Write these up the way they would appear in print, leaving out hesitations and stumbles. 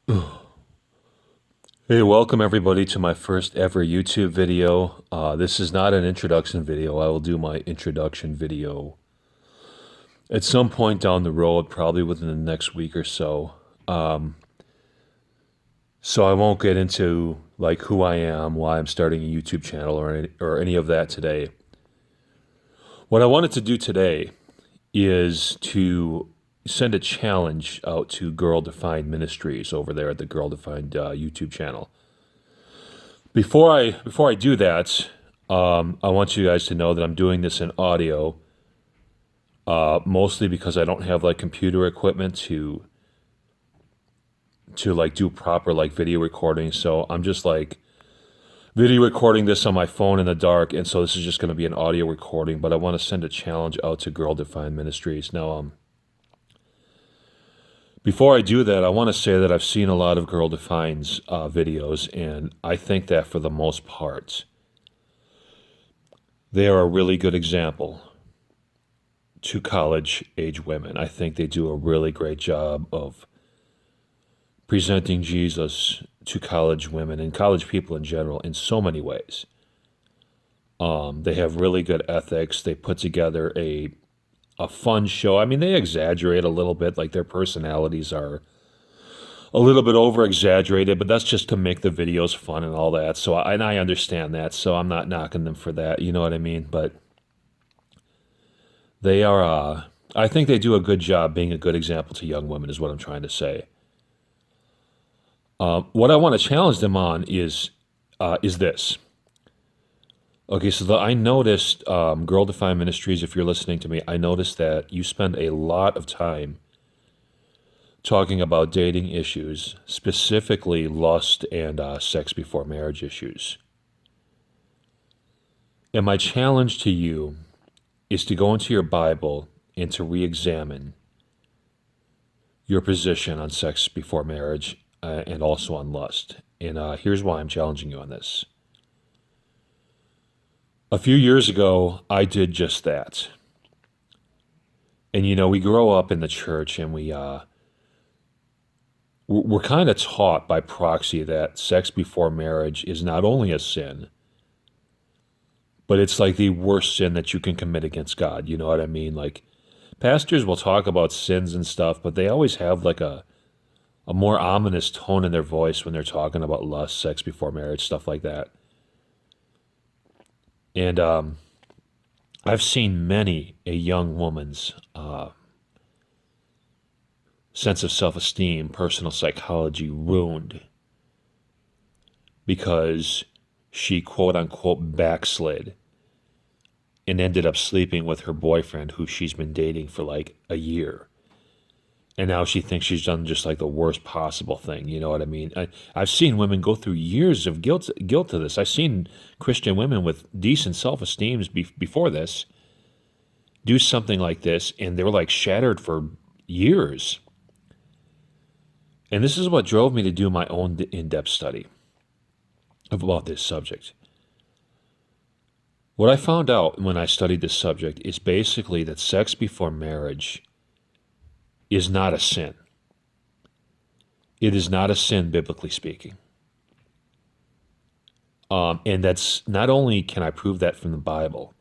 Hey, welcome everybody to my first ever YouTube video. This is not an introduction video. I will do my introduction video at some point down the road, probably within the next week or so. So I won't get into like who I am, why I'm starting a YouTube channel, or any of that today. What I wanted to do today is to send a challenge out to Girl Defined Ministries over there at the Girl Defined YouTube channel. Before I do that, I want you guys to know that I'm doing this in audio, mostly because I don't have like computer equipment to like do proper like video recording. So I'm just like video recording this on my phone in the dark, and so this is just going to be an audio recording. But I want to send a challenge out to Girl Defined Ministries. Now, before I do that, I want to say that I've seen a lot of Girl Defined's videos, and I think that for the most part, they are a really good example to college age women. I think they do a really great job of presenting Jesus to college women and college people in general in so many ways. They have really good ethics. They put together a fun show. I mean, they exaggerate a little bit, like their personalities are a little bit over exaggerated, but that's just to make the videos fun and all that. And I understand that, so I'm not knocking them for that. You know what I mean? But they are. I think they do a good job being a good example to young women, is what I'm trying to say. What I want to challenge them on is this. Okay, so I noticed, Girl Defined Ministries, if you're listening to me, I noticed that you spend a lot of time talking about dating issues, specifically lust and sex before marriage issues. And my challenge to you is to go into your Bible and to re examine your position on sex before marriage and also on lust. And here's why I'm challenging you on this. A few years ago, I did just that. And you know, we grow up in the church, and we're kind of taught by proxy that sex before marriage is not only a sin, but it's like the worst sin that you can commit against God. You know what I mean? Like, pastors will talk about sins and stuff, but they always have like a more ominous tone in their voice when they're talking about lust, sex before marriage, stuff like that. And I've seen many a young woman's sense of self esteem, personal psychology ruined because she quote unquote backslid and ended up sleeping with her boyfriend who she's been dating for like a year. And now she thinks she's done just like the worst possible thing. You know what I mean? I've seen women go through years of guilt to this. I've seen Christian women with decent self-esteem before this do something like this, and they're like shattered for years. And this is what drove me to do my own in-depth study about this subject. What I found out when I studied this subject is basically that sex before marriage is not a sin. It is not a sin, biblically speaking. And that's not only can I prove that from the Bible,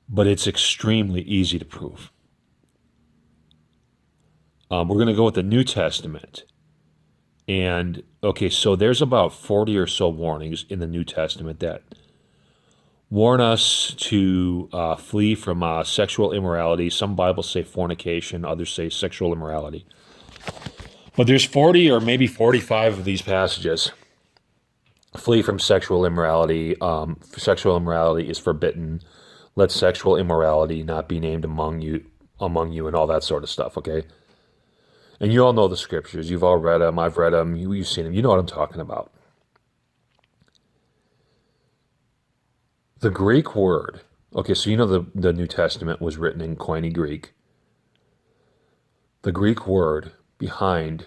but it's extremely easy to prove. We're going to go with the New Testament. And okay, so there's about 40 or so warnings in the New Testament that warn us to flee from sexual immorality. Some Bibles say fornication, others say sexual immorality. But there's 40 or maybe 45 of these passages. Flee from sexual immorality. Sexual immorality is forbidden. Let sexual immorality not be named among you, and all that sort of stuff. Okay, and you all know the scriptures. You've all read them. I've read them. You've seen them. You know what I'm talking about. The Greek word. Okay, so you know the New Testament was written in Koine Greek. The Greek word behind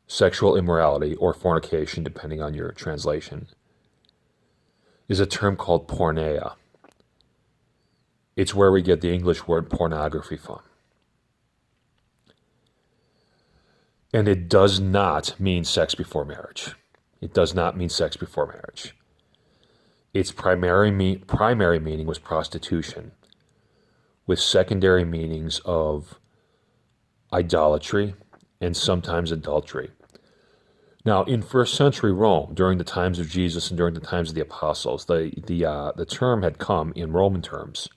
sexual immorality or fornication, depending on your translation, is a term called porneia. It's where we get the English word pornography from. And it does not mean sex before marriage. It does not mean sex before marriage. Its primary meaning was prostitution, with secondary meanings of idolatry and sometimes adultery. Now, in first century Rome, during the times of Jesus and during the times of the apostles, the term had come in Roman terms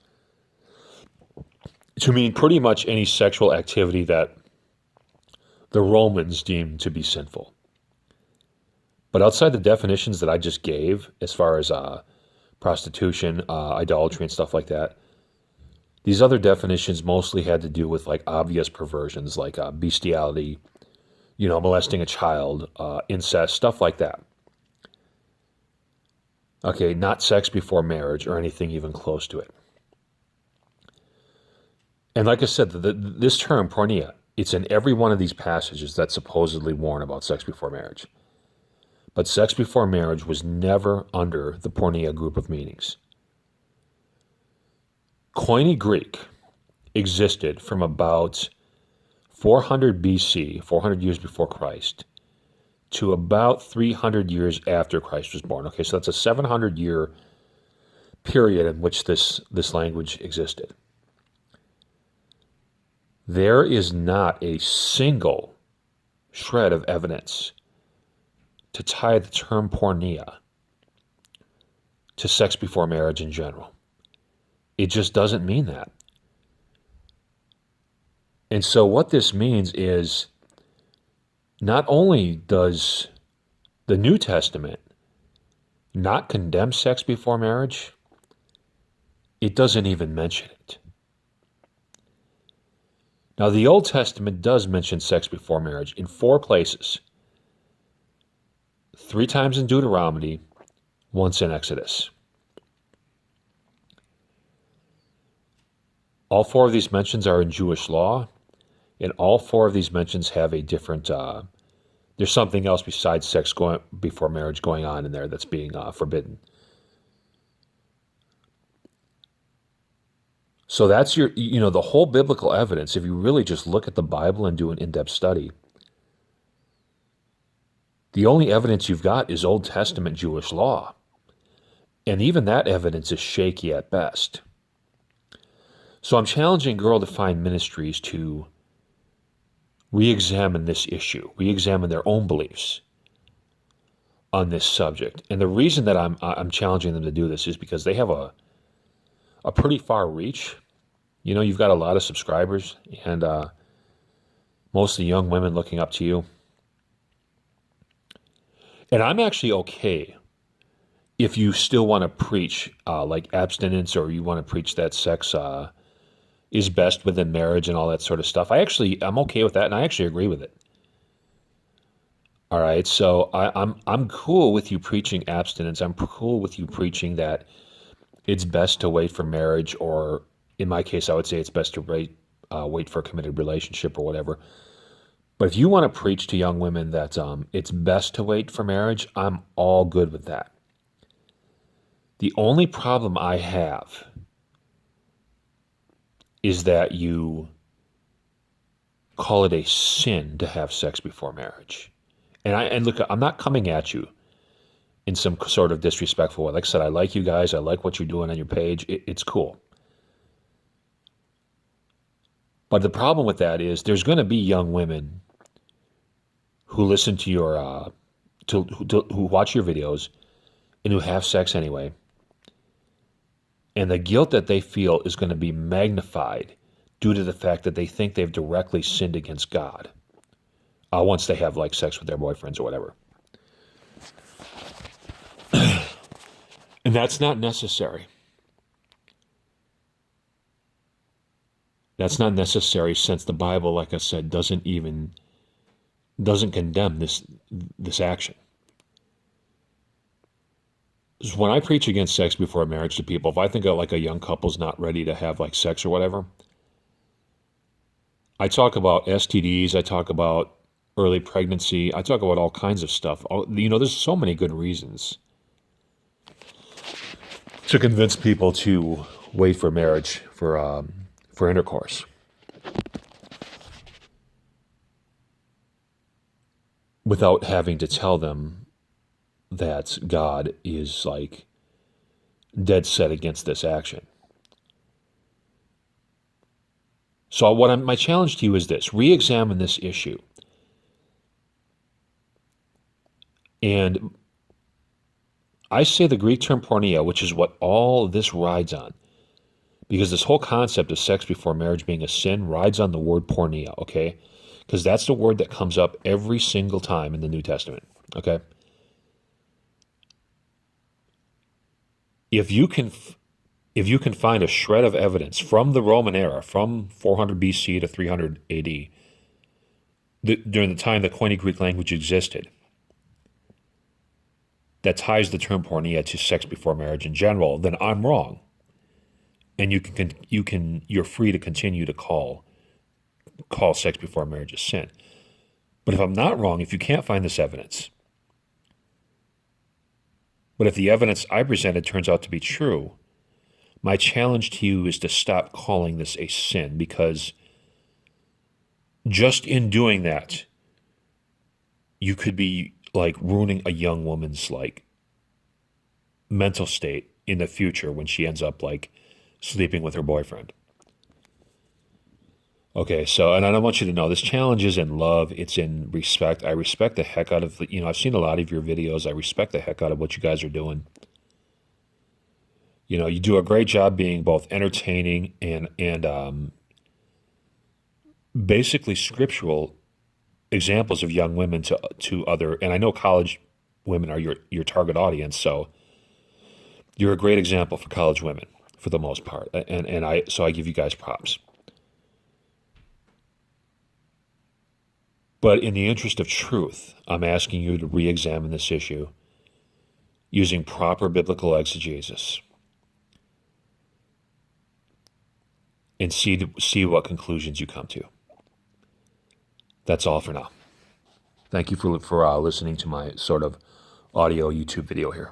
to mean pretty much any sexual activity that the Romans deemed to be sinful. But outside the definitions that I just gave, as far as prostitution, idolatry, and stuff like that, these other definitions mostly had to do with like obvious perversions, like bestiality, molesting a child, incest, stuff like that. Okay, not sex before marriage or anything even close to it. And like I said, this term, porneia, it's in every one of these passages that supposedly warn about sex before marriage. But sex before marriage was never under the porneia group of meanings. Koine Greek existed from about 400 BC, 400 years before Christ, to about 300 years after Christ was born. Okay, so that's a 700-year period in which this language existed. There is not a single shred of evidence to tie the term porneia to sex before marriage in general. It just doesn't mean that. And so what this means is not only does the New Testament not condemn sex before marriage, it doesn't even mention it. Now, the Old Testament does mention sex before marriage in 4 places. 3 times in Deuteronomy, once in Exodus. All 4 of these mentions are in Jewish law, and all 4 of these mentions have a different, there's something else besides sex before marriage going on in there that's being forbidden. So that's the whole biblical evidence. If you really just look at the Bible and do an in-depth study, the only evidence you've got is Old Testament Jewish law. And even that evidence is shaky at best. So I'm challenging Girl Defined Ministries to re-examine this issue, re-examine their own beliefs on this subject. And the reason that I'm challenging them to do this is because they have a pretty far reach. You've got a lot of subscribers and mostly young women looking up to you. And I'm actually okay if you still want to preach like abstinence, or you want to preach that sex is best within marriage and all that sort of stuff. I'm okay with that, and I actually agree with it. All right, so I'm cool with you preaching abstinence. I'm cool with you preaching that it's best to wait for marriage, or in my case, I would say it's best to wait for a committed relationship or whatever. But if you want to preach to young women that it's best to wait for marriage, I'm all good with that. The only problem I have is that you call it a sin to have sex before marriage. And look, I'm not coming at you in some sort of disrespectful way. Like I said, I like you guys. I like what you're doing on your page. It's cool. But the problem with that is there's going to be young women who listen to your, who watch your videos and who have sex anyway. And the guilt that they feel is going to be magnified due to the fact that they think they've directly sinned against God once they have like sex with their boyfriends or whatever. And that's not necessary. That's not necessary, since the Bible, like I said, doesn't condemn this action. So when I preach against sex before marriage to people, if I think like a young couple's not ready to have like sex or whatever, I talk about STDs, I talk about early pregnancy, I talk about all kinds of stuff. There's so many good reasons to convince people to wait for marriage for intercourse. without having to tell them that God is like dead set against this action. So my challenge to you is this: re-examine this issue. And I say the Greek term porneia, which is what all this rides on, because this whole concept of sex before marriage being a sin rides on the word porneia, okay? Because that's the word that comes up every single time in the New Testament, okay? If you can find a shred of evidence from the Roman era, from 400 BC to 300 AD, during the time the Koine Greek language existed, that ties the term porneia to sex before marriage in general, then I'm wrong, and you're free to continue to call sex before marriage a sin. But if I'm not wrong, if you can't find this evidence, but if the evidence I presented turns out to be true, my challenge to you is to stop calling this a sin, because just in doing that, you could be like ruining a young woman's like mental state in the future when she ends up like sleeping with her boyfriend. Okay, so, and I want you to know this challenge is in love, it's in respect. I respect the heck out of, I've seen a lot of your videos. I respect the heck out of what you guys are doing. You do a great job being both entertaining and basically scriptural examples of young women to other, and I know college women are your target audience, so you're a great example for college women for the most part, and I give you guys props. But in the interest of truth, I'm asking you to re-examine this issue using proper biblical exegesis and see what conclusions you come to. That's all for now. Thank you for listening to my sort of audio YouTube video here.